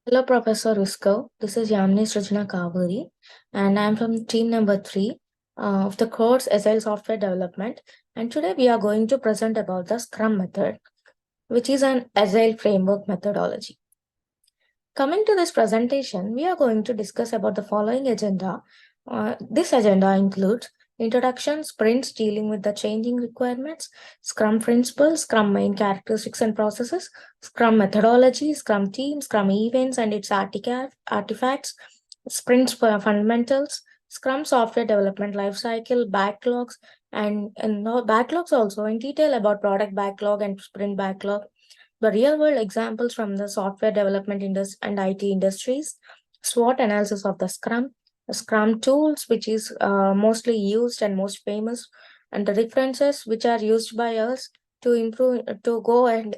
Hello, Professor Rusko. This is Yamini Srijana Kaveri, and I'm from team number 3 of the course Agile Software Development. And today we are going to present about the Scrum method, which is an Agile framework methodology. Coming to this presentation, we are going to discuss about the following agenda. This agenda includes introduction, sprints dealing with the changing requirements, Scrum principles, Scrum main characteristics and processes, Scrum methodology, Scrum team, Scrum events and its artifacts, sprints for fundamentals, Scrum software development lifecycle, backlogs, and now backlogs also in detail about product backlog and sprint backlog, the real world examples from the software development and IT industries, SWOT analysis of the Scrum tools, which is mostly used and most famous, and the references which are used by us to improve to go ahead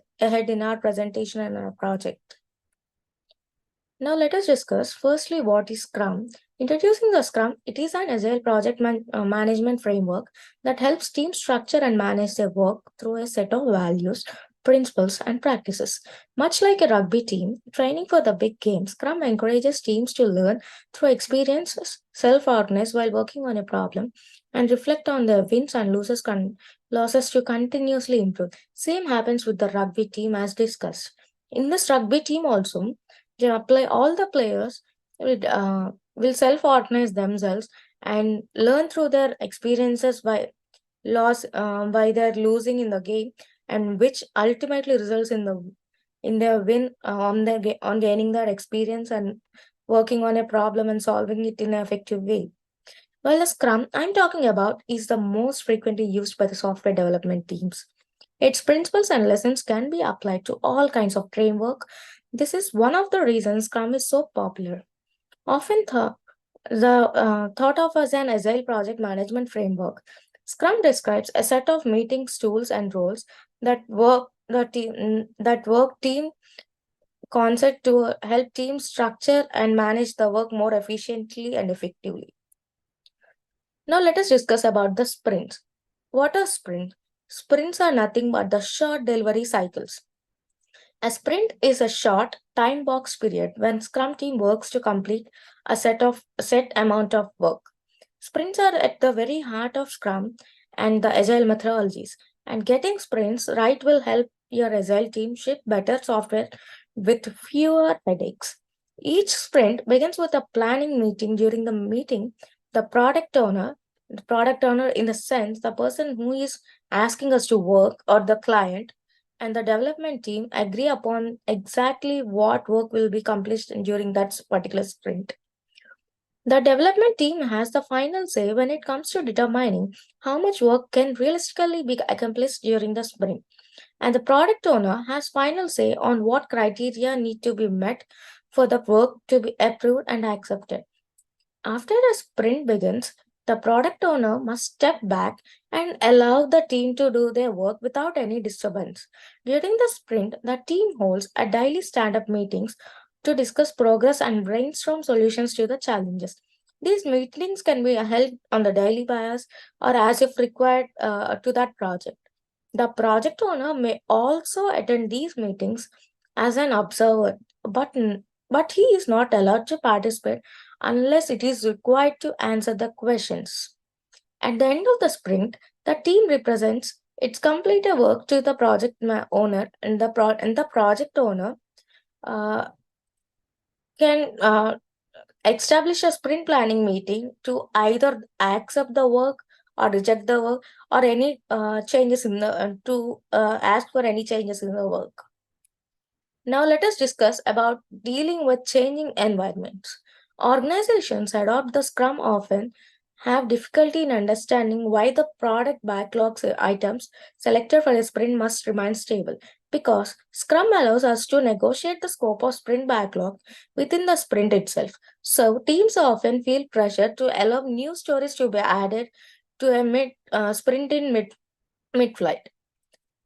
in our presentation and our project. Now let us discuss firstly what is Scrum. Introducing the Scrum, it is an agile project management framework that helps teams structure and manage their work through a set of values, principles, and practices. Much like a rugby team, training for the big game, Scrum encourages teams to learn through experiences, self-organize while working on a problem, and reflect on their wins and losses to continuously improve. Same happens with the rugby team as discussed. In this rugby team also, all the players will self-organize themselves and learn through their experiences by their losing in the game, and which ultimately results in their win on gaining their experience and working on a problem and solving it in an effective way. While the Scrum I'm talking about is the most frequently used by the software development teams. Its principles and lessons can be applied to all kinds of framework. This is one of the reasons Scrum is so popular. Often thought of as an agile project management framework, Scrum describes a set of meetings, tools, and roles that work team concept to help teams structure and manage the work more efficiently and effectively. Now let us discuss about the sprints. What are sprints? Sprints are nothing but the short delivery cycles. A sprint is a short time box period when Scrum team works to complete a set amount of work. Sprints are at the very heart of Scrum and the agile methodologies, and getting sprints right will help your agile team ship better software with fewer headaches. Each sprint begins with a planning meeting. During the meeting, the product owner in the sense the person who is asking us to work, or the client and the development team agree upon exactly what work will be accomplished during that particular sprint. The development team has the final say when it comes to determining how much work can realistically be accomplished during the sprint, and the product owner has final say on what criteria need to be met for the work to be approved and accepted. After a sprint begins, the product owner must step back and allow the team to do their work without any disturbance. During the sprint, the team holds a daily stand up meetings to discuss progress and brainstorm solutions to the challenges. These meetings can be held on the daily basis or as if required to that project. The project owner may also attend these meetings as an observer, but he is not allowed to participate unless it is required to answer the questions. At the end of the sprint, the team represents its completed work to the owner, and the project owner uh, can establish a sprint planning meeting to either accept the work or reject the work, or any changes in the to ask for any changes in the work. Now let us discuss about dealing with changing environments. Organizations adopt the Scrum often have difficulty in understanding why the product backlogs items selected for a sprint must remain stable, because Scrum allows us to negotiate the scope of sprint backlog within the sprint itself. So teams often feel pressure to allow new stories to be added to a sprint in mid flight.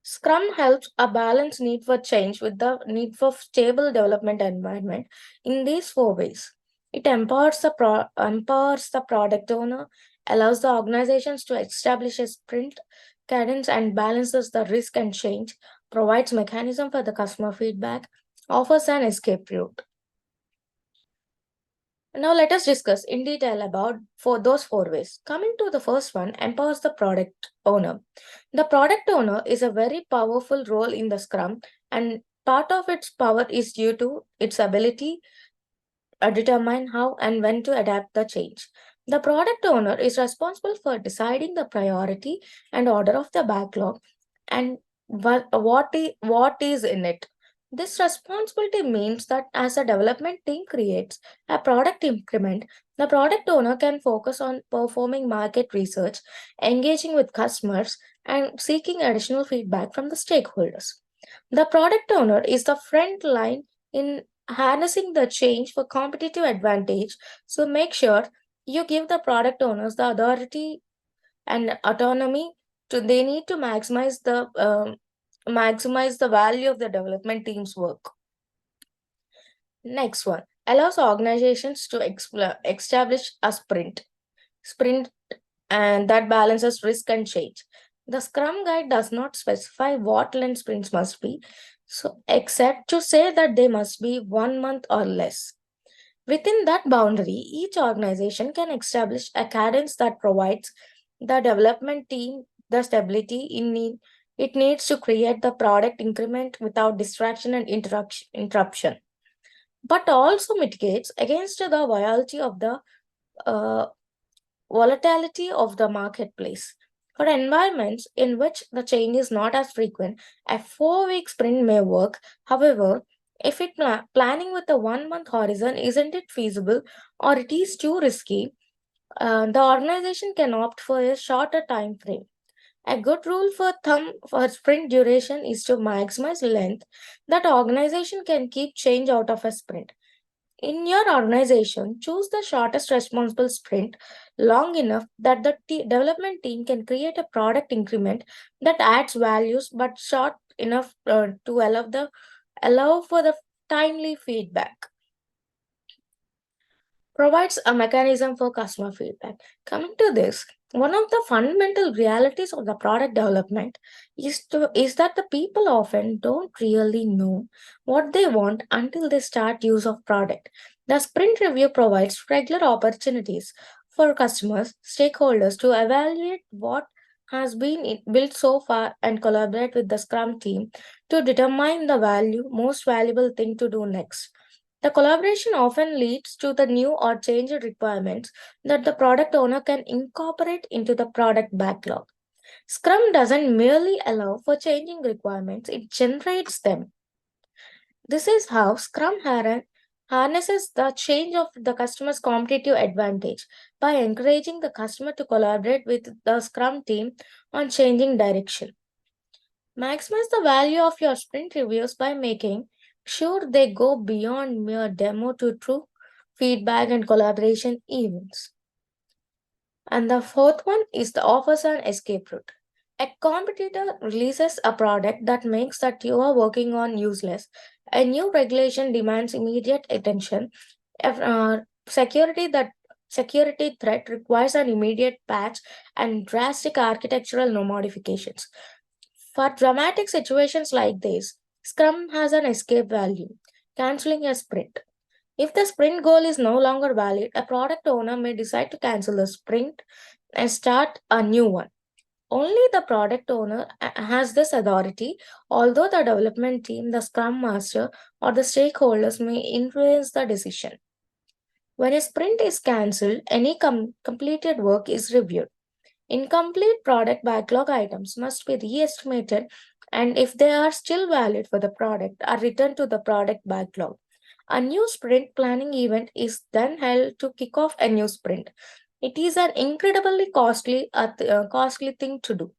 Scrum helps a balance need for change with the need for stable development environment in these four ways. It empowers the product owner, allows the organizations to establish a sprint cadence and balances the risk and change, provides mechanism for the customer feedback, offers an escape route. Now let us discuss in detail about for those four ways. Coming to the first one, empowers the product owner. The product owner is a very powerful role in the Scrum, and part of its power is due to its ability determine how and when to adapt the change. The product owner is responsible for deciding the priority and order of the backlog and what is in it. This responsibility means that as a development team creates a product increment, the product owner can focus on performing market research, engaging with customers, and seeking additional feedback from the stakeholders. The product owner is the front line in harnessing the change for competitive advantage. So make sure you give the product owners the authority and autonomy to they need to maximize the value of the development team's work. Next one allows organizations to establish a sprint and that balances risk and change. The Scrum Guide does not specify what length sprints must be, so except to say that they must be 1 month or less. Within that boundary, each organization can establish a cadence that provides the development team the stability it needs to create the product increment without distraction and interruption, but also mitigates against the uh, volatility of the marketplace. For environments in which the change is not as frequent, a 4 week sprint may work. However, if planning with a 1 month horizon isn't it feasible or it is too risky, the organization can opt for a shorter time frame. A good rule for thumb for sprint duration is to maximize length that organization can keep change out of a sprint. In your organization, choose the shortest responsible sprint long enough that the development team can create a product increment that adds values but short enough to allow for the timely feedback. Provides a mechanism for customer feedback. Coming to this, one of the fundamental realities of the product development is that the people often don't really know what they want until they start use of product. The sprint review provides regular opportunities for customers, stakeholders to evaluate what has been built so far and collaborate with the Scrum team to determine the most valuable thing to do next. The collaboration often leads to the new or changed requirements that the product owner can incorporate into the product backlog. Scrum doesn't merely allow for changing requirements, it generates them. This is how harnesses the change of the customer's competitive advantage by encouraging the customer to collaborate with the Scrum team on changing direction. Maximize the value of your sprint reviews by making sure they go beyond mere demo to true feedback and collaboration events. And the fourth one is the offers an escape route. A competitor releases a product that makes that you are working on useless. A new regulation demands immediate attention. Security that security threat requires an immediate patch and drastic architectural no modifications. For dramatic situations like this, Scrum has an escape value, canceling a sprint. If the sprint goal is no longer valid, a product owner may decide to cancel the sprint and start a new one. Only the product owner has this authority, although the development team, the Scrum Master, or the stakeholders may influence the decision. When a sprint is cancelled, any completed work is reviewed. Incomplete product backlog items must be re-estimated and if they are still valid for the product are returned to the product backlog. A new sprint planning event is then held to kick off a new sprint. It is an incredibly costly thing to do.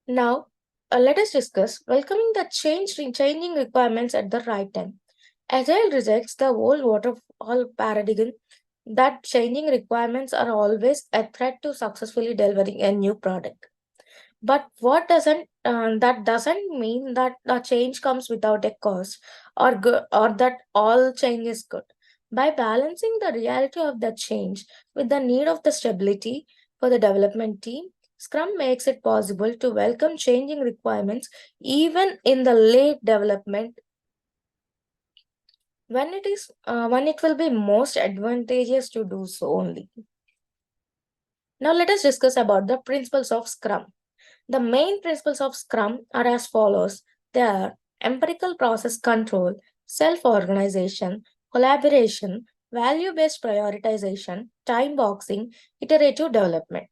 Now, let us discuss welcoming the changing requirements at the right time. Agile rejects the old waterfall paradigm that changing requirements are always a threat to successfully delivering a new product. But what doesn't that doesn't mean that the change comes without a cost or that all change is good. By balancing the reality of the change with the need of the stability for the development team, Scrum makes it possible to welcome changing requirements even in the late development when it will be most advantageous to do so only. Now let us discuss about the principles of Scrum. The main principles of Scrum are as follows. They are empirical process control, self-organization, collaboration, value-based prioritization, time boxing, iterative development.